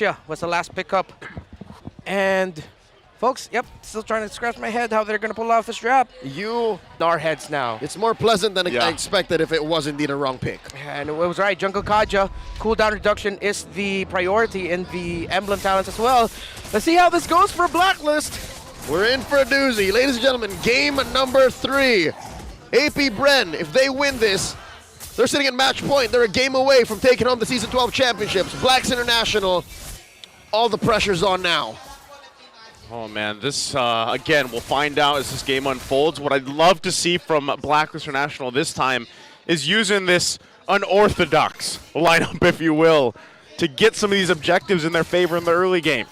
Yeah, was the last pickup. And folks, yep, still trying to scratch my head how they're going to pull off this drop. You, Our heads now. it's more pleasant than I expected if it was indeed a wrong pick. And it was right, Jungle Kaja. Cooldown reduction is the priority in the emblem talents as well. Let's see how this goes for Blacklist. We're in for a doozy. Ladies and gentlemen, game number 3. AP Bren, if they win this, they're sitting at match point. They're a game away from taking home the Season 12 championships. Blacks International, all the pressure's on now. Oh man, this again, we'll find out as this game unfolds. What I'd love to see from Blacklist International this time is using this unorthodox lineup, if you will, to get some of these objectives in their favor in the early game.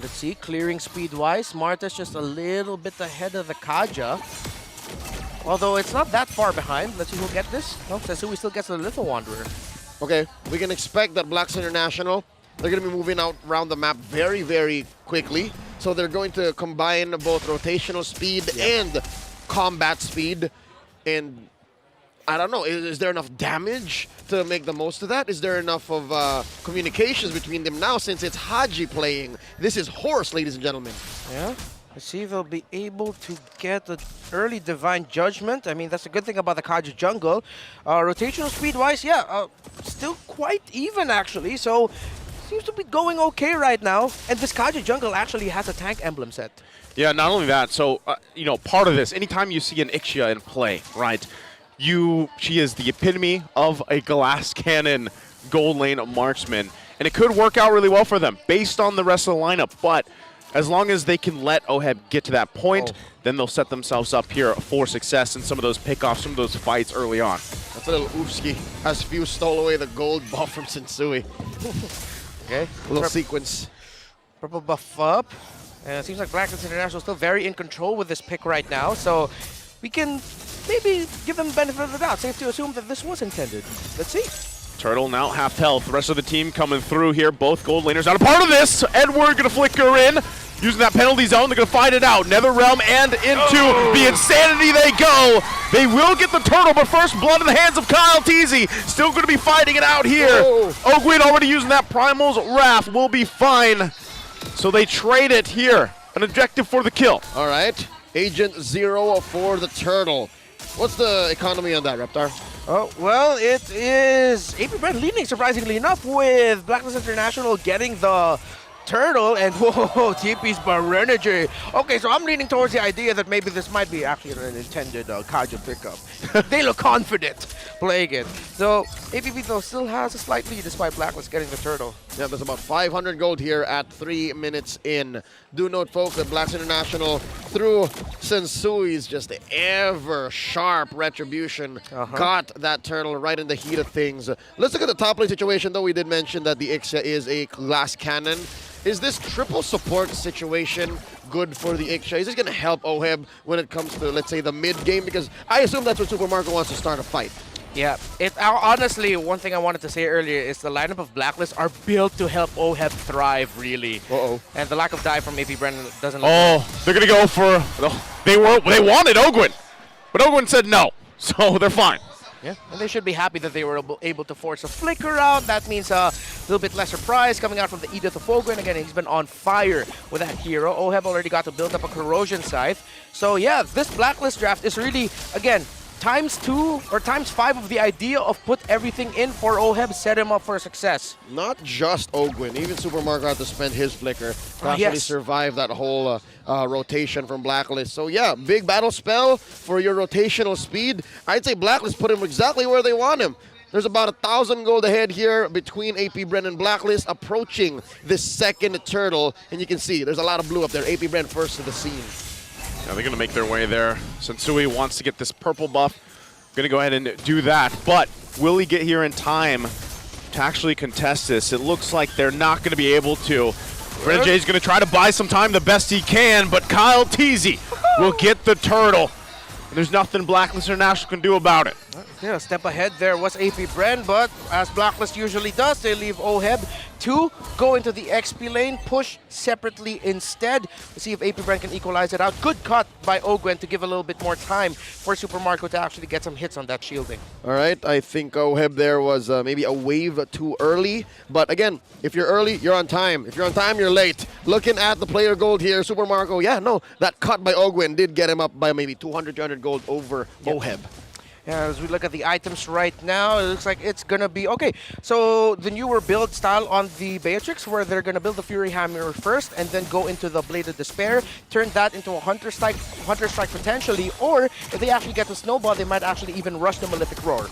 Let's see, clearing speed-wise, Marta's just a little bit ahead of the Kaja. Although it's not that far behind. Let's see who'll get this. No, Sesui still gets the Little Wanderer. Okay, we can expect that Blacks International, they're going to be moving out around the map very, very quickly. So they're going to combine both rotational speed and combat speed. And I don't know, is there enough damage to make the most of that? Is there enough of communications between them now since it's Haji playing? This is Horse, ladies and gentlemen. Yeah. Let's see if they'll be able to get an early Divine Judgment. I mean, that's a good thing about the Kaja jungle. Rotational speed-wise, yeah, still quite even, actually. So, seems to be going okay right now. And this Kaja jungle actually has a tank emblem set. Yeah, not only that, so, you know, part of this, anytime you see an Ixia in play, right, she is the epitome of a glass cannon gold lane marksman. And it could work out really well for them based on the rest of the lineup, but as long as they can let OHEB get to that point, then they'll set themselves up here for success in some of those pickoffs, some of those fights early on. That's a little oofski as Few stole away the gold buff from Sensui. Okay. A little sequence. Purple buff up. And it seems like Blacklist International still very in control with this pick right now. So we can maybe give them the benefit of the doubt. Safe to assume that this was intended. Let's see. Turtle now half health. The rest of the team coming through here. Both gold laners not a part of this. Edward gonna flicker in. Using that penalty zone, they're gonna fight it out. Netherrealm and into the Insanity they go. They will get the turtle, but first blood in the hands of Kyle Teasy. Still gonna be fighting it out here. Ogwin already using that Primal's Wrath, will be fine. So they trade it here. An objective for the kill. All right. Agent 0 for the turtle. What's the economy on that, Reptar? Oh, well, it is Apbr leading, surprisingly enough, with Blacklist International getting the turtle, and whoa, TP's Barenergy. Okay, so I'm leaning towards the idea that maybe this might be actually an intended Kaja pickup. They look confident playing it. So, APB, though, still has a slight lead despite Blacklist getting the turtle. Yeah, there's about 500 gold here at 3 minutes in. Do note, folks, that Blacks International, through Sensui's just ever-sharp retribution, got that turtle right in the heat of things. Let's look at the top lane situation, though. We did mention that the Ixia is a glass cannon. Is this triple support situation good for the Ixia? Is this going to help OHEB when it comes to, let's say, the mid-game? Because I assume that's what Super Marco wants to start a fight. Yeah, honestly, one thing I wanted to say earlier is the lineup of Blacklist are built to help OHEB thrive, really. And the lack of dive from AP Bren doesn't look good. They're going to go for... They wanted Ogwin, but Ogwin said no, so they're fine. Yeah, and they should be happy that they were able to force a flicker out. That means a little bit lesser prize coming out from the Edith of Ogwin. Again, he's been on fire with that hero. OHEB already got to build up a Corrosion Scythe. So yeah, this Blacklist draft is really, again, ×2 or ×5 of the idea of put everything in for OHEB, set him up for success. Not just Ogwin, even Super Marco had to spend his flicker to actually survive that whole rotation from Blacklist. So yeah, big battle spell for your rotational speed. I'd say Blacklist put him exactly where they want him. There's about 1,000 gold ahead here between AP Bren and Blacklist, approaching this second turtle. And you can see there's a lot of blue up there. AP Bren first to the scene. Yeah, they're going to make their way there. Sensui wants to get this purple buff. Going to go ahead and do that. But will he get here in time to actually contest this? It looks like they're not going to be able to. Bren J's going to try to buy some time the best he can, but Kyle Teasy will get the turtle. And there's nothing Blacklist International can do about it. Yeah, a step ahead there was AP Bren, but as Blacklist usually does, they leave OHEB 2 go into the XP lane, push separately instead. Let's see if AP Bren can equalize it out. Good cut by Ogwen to give a little bit more time for Super Marco to actually get some hits on that shielding. All right, I think Oheb there was maybe a wave too early. But again, if you're early, you're on time. If you're on time, you're late. Looking at the player gold here, Super Marco, yeah, no, that cut by Ogwen did get him up by maybe 200, 300 gold over Oheb. Yeah, as we look at the items right now, it looks like it's gonna be okay. So the newer build style on the Beatrix, where they're gonna build the Fury Hammer first and then go into the Blade of Despair, turn that into a Hunter Strike potentially, or if they actually get the Snowball, they might actually even rush the Malefic Roar.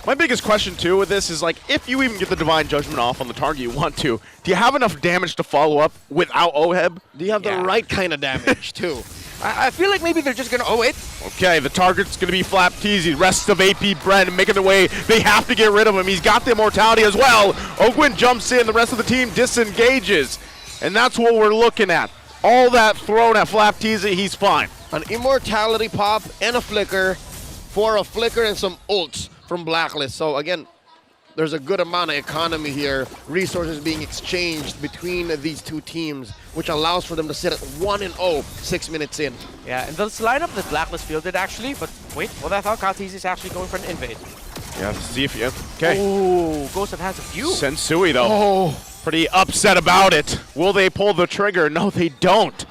My biggest question too with this is like, if you even get the Divine Judgment off on the target you want to, do you have enough damage to follow up without Oheb? Do you have the right kind of damage too? I feel like maybe they're just gonna it. Okay, the target's going to be Flap Teasy. Rest of AP Bren making their way. They have to get rid of him. He's got the immortality as well. Ogwen jumps in. The rest of the team disengages. And that's what we're looking at. All that thrown at Flap Teasy, he's fine. An immortality pop and a flicker for a flicker and some ults from Blacklist. So again, there's a good amount of economy here. Resources being exchanged between these two teams, which allows for them to sit at 1-0 6 minutes in. Yeah, and this lineup that Blacklist fielded actually, but wait, well, I thought Kaltizi is actually going for an invade. Yeah, see if you... Okay. Oh, Ghost of has a few. Sensui, though. Pretty upset about it. Will they pull the trigger? No, they don't.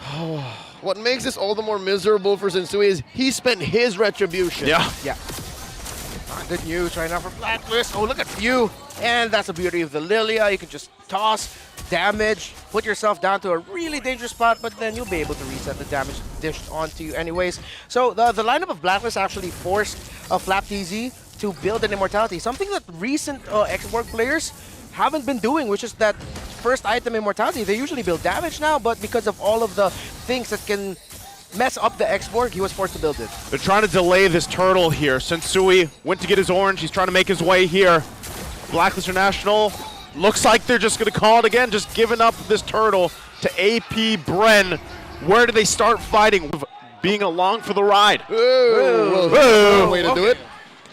What makes this all the more miserable for Sensui is he spent his retribution. Yeah. Yeah. Good news right now for Blacklist. Oh, look at you. And that's the beauty of the Lilia. You can just toss, damage, put yourself down to a really dangerous spot, but then you'll be able to reset the damage dished onto you anyways. So the lineup of Blacklist actually forced Flap TZ to build an immortality, something that recent Xborg players haven't been doing, which is that first item immortality. They usually build damage now, but because of all of the things that can mess up the Xborg, he was forced to build it. They're trying to delay this turtle here. Sensui went to get his orange. He's trying to make his way here. Blacklist International looks like they're just going to call it again, just giving up this turtle to AP Bren. Where do they start fighting? Being along for the ride. One way to do it.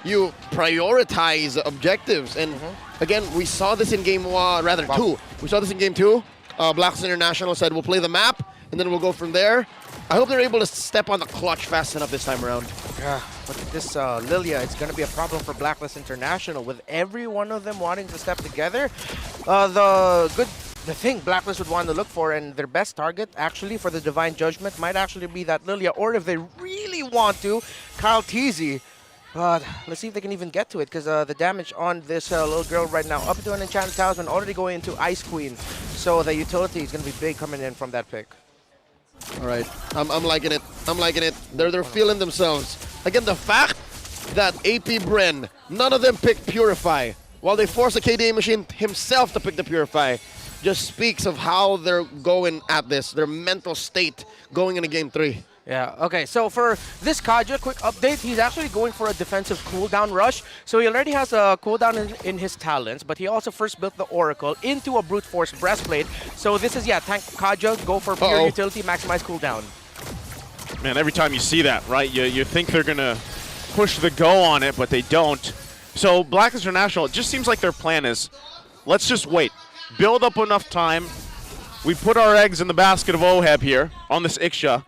You prioritize objectives. And again, we saw this in game two. We saw this in game 2. Blacklist International said, we'll play the map, and then we'll go from there. I hope they're able to step on the clutch fast enough this time around. Yeah, but this Lilia, it's going to be a problem for Blacklist International with every one of them wanting to step together. The thing Blacklist would want to look for, and their best target actually for the Divine Judgment might actually be that Lilia, or if they really want to, Kyle Teasy. But let's see if they can even get to it, because the damage on this little girl right now, up to an Enchanted Talisman, already going into Ice Queen. So the utility is going to be big coming in from that pick. All right, I'm liking it. I'm liking it. They're feeling themselves. Again, the fact that AP Bren, none of them picked Purify, while they force a KDA machine himself to pick the Purify, just speaks of how they're going at this, their mental state going into game 3. Yeah, okay, so for this Kaja, quick update, he's actually going for a defensive cooldown rush. So he already has a cooldown in his talents, but he also first built the Oracle into a Brute Force Breastplate. So this is, tank Kaja, go for pure utility, maximize cooldown. Man, every time you see that, right, you think they're going to push the go on it, but they don't. So Blacklist International, it just seems like their plan is, let's just wait. Build up enough time. We put our eggs in the basket of Oheb here on this Iksha.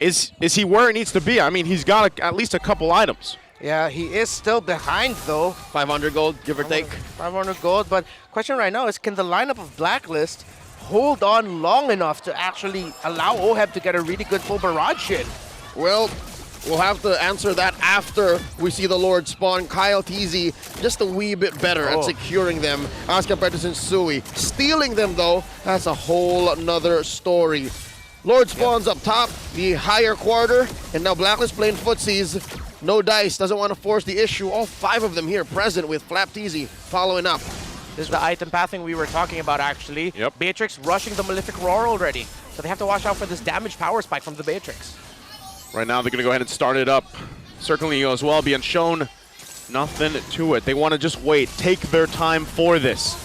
Is he where he needs to be? I mean, he's got at least a couple items. Yeah, he is still behind, though. 500 gold, give or take. 500 gold, but question right now is, can the lineup of Blacklist hold on long enough to actually allow Oheb to get a really good full barrage in? Well, we'll have to answer that after we see the Lord spawn. Kyle TZ just a wee bit better at securing them as compared to Sensui. Stealing them, though, that's a whole nother story. Lord spawns up top, the higher quarter, and now Blacklist playing footsies. No dice, doesn't want to force the issue. All 5 of them here present with Flap TZ following up. This is the item pathing we were talking about, actually. Yep. Beatrix rushing the Malefic Roar already. So they have to watch out for this damage power spike from the Beatrix. Right now, they're going to go ahead and start it up. Circling you as well, being shown nothing to it. They want to just wait, take their time for this.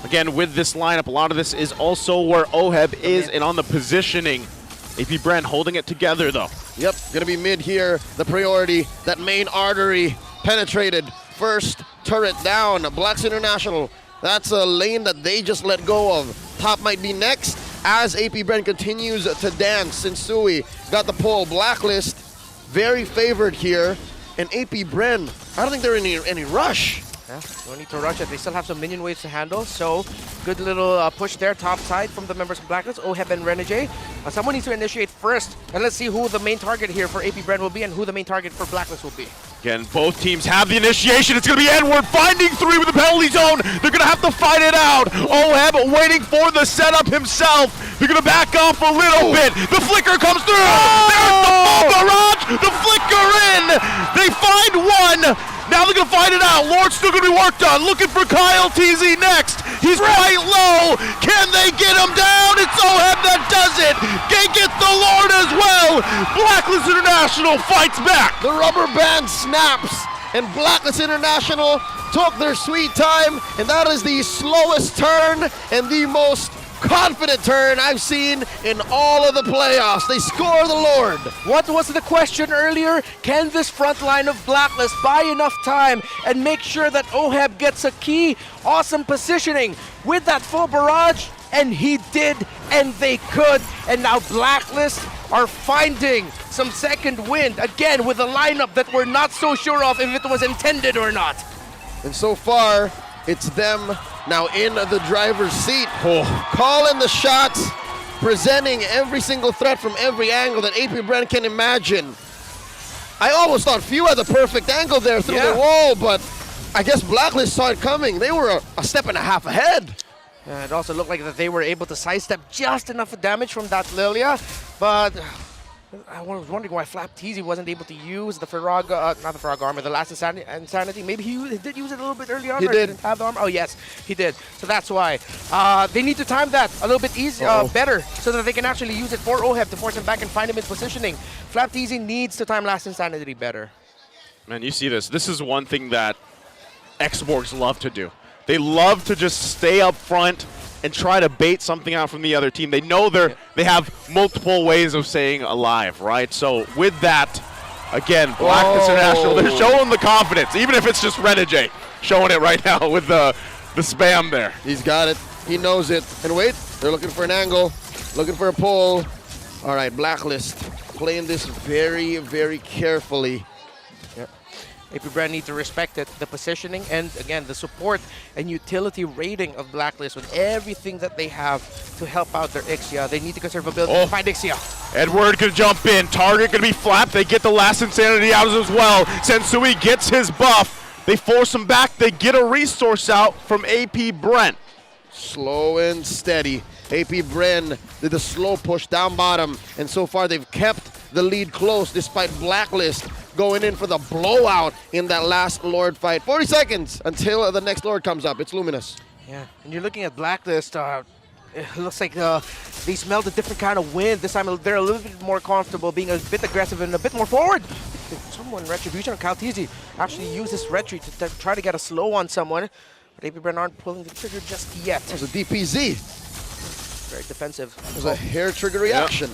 Again, with this lineup, a lot of this is also where Oheb is and on the positioning. AP Bren holding it together, though. Yep, gonna be mid here. The priority, that main artery penetrated. First turret down. Blacks International That's a lane that they just let go of. Top might be next as AP Bren continues to dance. Sensui got the pull. Blacklist very favored here. And AP Bren, I don't think they're in any rush. Yeah, no need to rush it. They still have some minion waves to handle, so good little push there, top side from the members of Blacklist, Oheb and Renegade. Someone needs to initiate first, and let's see who the main target here for AP Bren will be and who the main target for Blacklist will be. Again, both teams have the initiation. It's going to be Edward finding 3 with the penalty zone. They're going to have to fight it out. Oheb waiting for the setup himself. They're going to back off a little bit. The flicker comes through. There's the ball barrage. The flicker in. They find one. Now they're going to find it out. Lord's still going to be worked on. Looking for Kyle TZ next. He's quite low. Can they get him down? It's Oheb that does it. They get the Lord as well. Blacklist International fights back. The rubber band snaps, and Blacklist International took their sweet time, and that is the slowest turn and the most confident turn I've seen in all of the playoffs. They score the Lord. What was the question earlier? Can this front line of Blacklist buy enough time and make sure that Oheb gets a key? Awesome positioning with that full barrage, and he did, and they could. And now Blacklist are finding some second wind, again with a lineup that we're not so sure of if it was intended or not. And so far, it's them now in the driver's seat, calling the shots, presenting every single threat from every angle that AP Bren can imagine. I almost thought Few had the perfect angle there through the wall, but I guess Blacklist saw it coming. They were a step and a half ahead. It also looked like that they were able to sidestep just enough damage from that Lilia, but I was wondering why Flap Teasy wasn't able to use the Farag, not the Farag armor, the last Insanity. Maybe he did use it a little bit early on. He did. Didn't have the armor. Oh yes, he did. So that's why they need to time that a little bit better, so that they can actually use it for Oheb to force him back and find him in positioning. Flap Teasy needs to time last Insanity better. Man, you see this. This is one thing that Xborgs love to do. They love to just stay up front and try to bait something out from the other team. They know they have multiple ways of staying alive, right? So with that, again, Blacklist International, they're showing the confidence, even if it's just Renegade showing it right now with the spam there. He's got it. He knows it. And wait, they're looking for an angle, looking for a pull. All right, Blacklist playing this very, very carefully. AP Bren needs to respect it, the positioning, and again, the support and utility rating of Blacklist with everything that they have to help out their Ixia. They need to conserve ability to find Ixia. Edward can jump in. Target going to be Flap. They get the last Insanity out as well. Sensui gets his buff. They force him back. They get a resource out from AP Bren. Slow and steady. AP Bren did the slow push down bottom, and so far they've kept the lead close despite Blacklist going in for the blowout in that last Lord fight. 40 seconds until the next Lord comes up. It's Luminous. Yeah, and you're looking at Blacklist. It looks like they smelled a different kind of wind. This time they're a little bit more comfortable, being a bit aggressive and a bit more forward. Someone, Retribution or Kaltizi, actually used this retreat to try to get a slow on someone. But AP Bren aren't pulling the trigger just yet. It was a DPZ. Very defensive. It was a hair trigger reaction.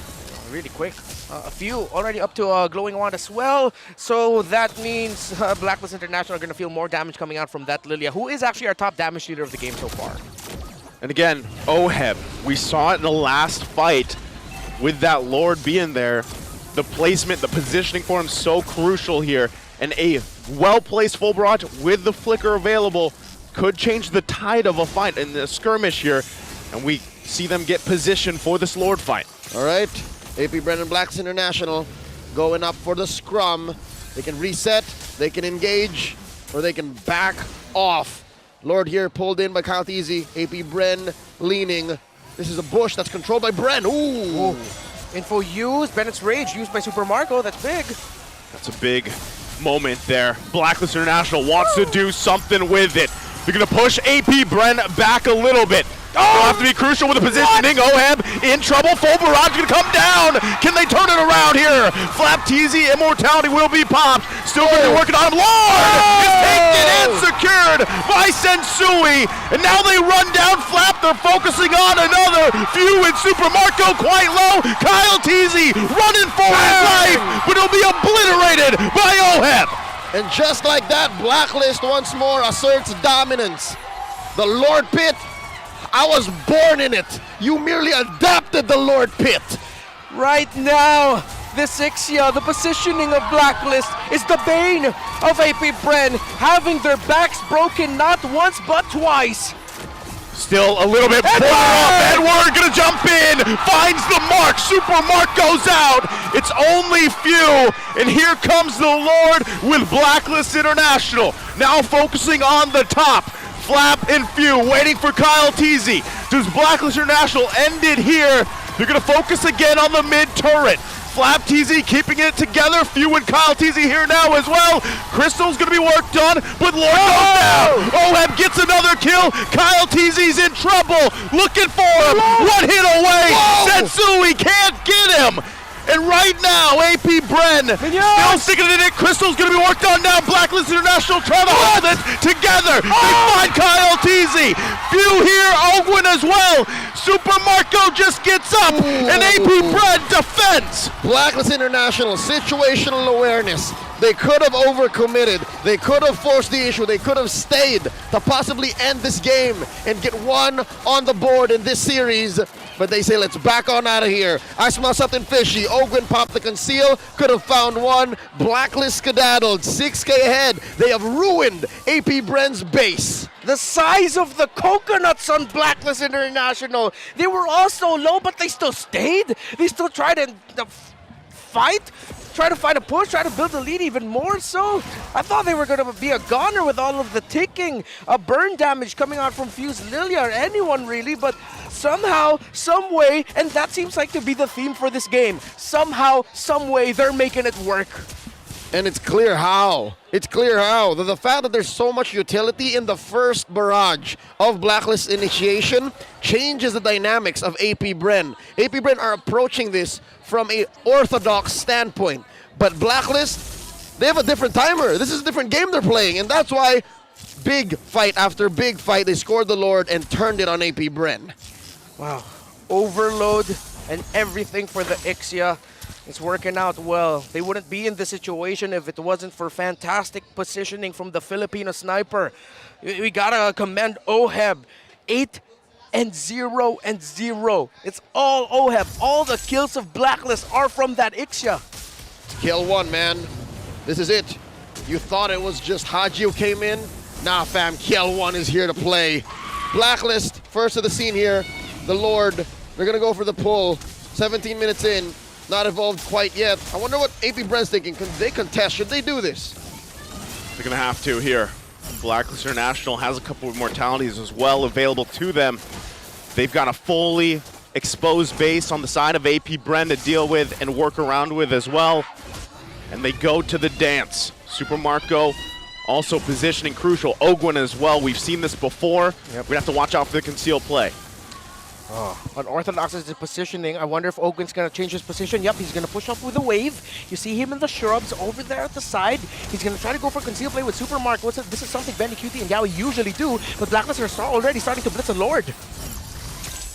Really quick. A few already up to glowing wand as well. So that means Blacklist International are going to feel more damage coming out from that Lilia, who is actually our top damage leader of the game so far. And again, Oheb, we saw it in the last fight with that Lord being there. The placement, the positioning for him so crucial here. And a well-placed full barrage with the flicker available could change the tide of a fight in the skirmish here. And we see them get positioned for this Lord fight. All right. AP Bren and Blacklist International going up for the scrum. They can reset, they can engage, or they can back off. Lord here pulled in by Kyle Easy. AP Bren leaning. This is a bush that's controlled by Bren. Ooh. Info used. Bennett's Rage used by Super Marco. That's big. That's a big moment there. Blacklist International wants to do something with it. They're going to push AP Bren back a little bit. They'll have to be crucial with the positioning. Oheb in trouble. Full barrage going to come down. Can they turn it around here? Flap Teasy, Immortality will be popped. Still going to be working on him. Lord is taken and secured by Sensui. And now they run down Flap. They're focusing on another. Few and Super Marco quite low. Kyle Teasy running for his life, but he'll be obliterated by Oheb. And just like that, Blacklist once more asserts dominance. The Lord Pit, I was born in it. You merely adapted the Lord Pit. Right now, this Ixia, the positioning of Blacklist, is the bane of Bren, having their backs broken not once but twice. Still a little bit further up. Edward gonna jump in, finds the mark. Super Mark goes out. It's only few, and here comes the Lord with Blacklist International. Now focusing on the top. Flap and Few waiting for Kyle Teasy. Does Blacklist International end it here? They're gonna focus again on the mid turret. Flap Teasy keeping it together. Few and Kyle Teasy here now as well. Crystal's gonna be worked on, but Lord goes down. Oheb gets another kill. Kyle Teasy's in trouble. Looking for him. One hit away. Sensui can't get him. And right now, Bren still sticking it in. Crystal's going to be worked on now. Blacklist International trying to hold it together. They find Kyle Teasy. Few here, Ogwin as well. Super Marco just gets up, and Bren defends. Blacklist International, situational awareness. They could have overcommitted. They could have forced the issue. They could have stayed to possibly end this game and get one on the board in this series. But they say, let's back on out of here. I smell something fishy. Ogwin popped the conceal. Could have found one. Blacklist skedaddled. 6K ahead. They have ruined Bren's base. The size of the coconuts on Blacklist International. They were all so low, but they still stayed. They still tried to fight. Try to find a push, try to build the lead even more so. I thought they were going to be a goner with all of the ticking, burn damage coming out from Fuse Lilia or anyone really, but somehow, some way, and that seems like to be the theme for this game. Somehow, some way, they're making it work. And it's clear how. It's clear how. The fact that there's so much utility in the first barrage of Blacklist initiation changes the dynamics of Bren. Bren are approaching this from an orthodox standpoint. But Blacklist, they have a different timer. This is a different game they're playing. And that's why big fight after big fight, they scored the Lord and turned it on Bren. Wow. Overload and everything for the Ixia. It's working out well. They wouldn't be in this situation if it wasn't for fantastic positioning from the Filipino sniper. We gotta commend Oheb. 8-0-0. It's all Oheb. All the kills of Blacklist are from that Ixia. Kill one, man. This is it. You thought it was just Haji who came in? Nah, fam. Kill one is here to play. Blacklist, first of the scene here. The Lord, they're gonna go for the pull. 17 minutes in. Not evolved quite yet. I wonder what Bren's thinking. Can they contest? Should they do this? They're going to have to here. Blacklist International has a couple of mortalities as well available to them. They've got a fully exposed base on the side of Bren to deal with and work around with as well. And they go to the dance. Super Marco also positioning crucial. Ogwin as well. We've seen this before. Yep. We have to watch out for the concealed play. Unorthodox is his positioning. I wonder if Ogwin's going to change his position. Yep, he's going to push up with a wave. You see him in the shrubs over there at the side. He's going to try to go for conceal play with Super Marco. This is something Benny, QT, and Yaoi usually do, but Blacklist are already starting to blitz a Lord.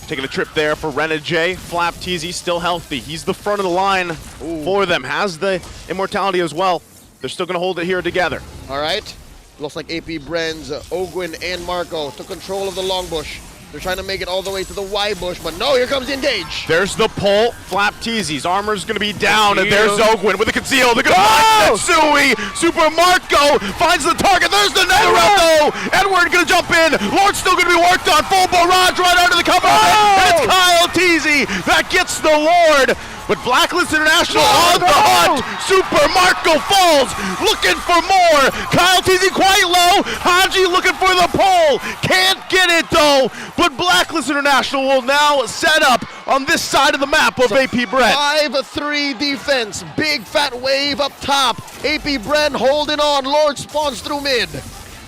Taking a trip there for Renajay. Flap Teasy still healthy. He's the front of the line for them. Has the immortality as well. They're still going to hold it here together. All right. Looks like Bren's Ogwin and Marco took control of the long bush. They're trying to make it all the way to the Y bush, but no, here comes the engage. There's the pull. Flap Teasy's armor's going to be down, and there's Ogwin with the conceal. They're going to find Sensui. Super Marco finds the target. There's the nether out, though. Edward going to jump in. Lord's still going to be worked on. Full barrage right under the cover. And it's Kyle Teasy that gets the Lord. But Blacklist International on the hunt. Super Marco falls, looking for more. Kyle Teasy quite low. Haji looking for the pole. Can't get it though. But Blacklist International will now set up on this side of the map of Bren. 5-3 defense. Big fat wave up top. Bren holding on. Lord spawns through mid.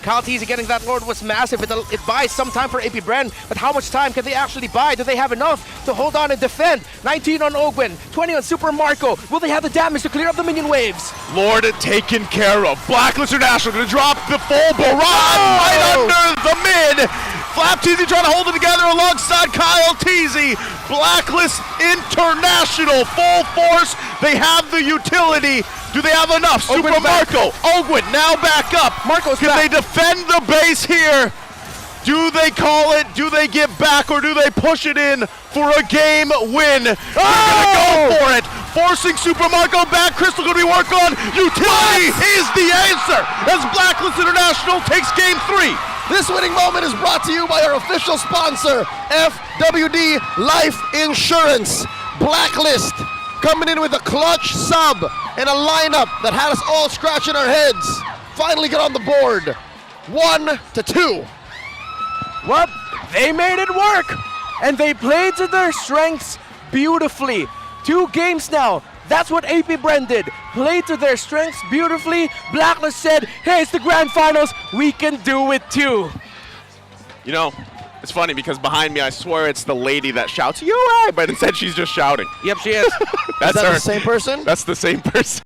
Kyle Teasy getting that Lord was massive. It buys some time for Bren, but how much time can they actually buy? Do they have enough to hold on and defend? 19 on Ogwin, 20 on Super Marco. Will they have the damage to clear up the minion waves? Lord taken care of. Blacklist International going to drop the full barrage right under the mid. Flap Teasy trying to hold it together alongside Kyle Teasy. Blacklist International, full force. They have the utility. Do they have enough? Super Marco. Ogwin now back up. Marco's Can back. they defend the base here? Do they call it? Do they get back, or do they push it in for a game win? They're gonna go for it, forcing Super Marco back. Crystal gonna be work on. Utility is the answer as Blacklist International takes game 3. This winning moment is brought to you by our official sponsor, FWD Life Insurance. Blacklist coming in with a clutch sub and a lineup that had us all scratching our heads. Finally get on the board. 1-2. Well, they made it work, and they played to their strengths beautifully. 2 games now. That's what Bren did. Played to their strengths beautifully. Blacklist said, hey, it's the grand finals. We can do it too. You know, it's funny because behind me, I swear it's the lady that shouts, UA, but instead she's just shouting. Yep, she is. That's Is that her. the same person? That's the same person.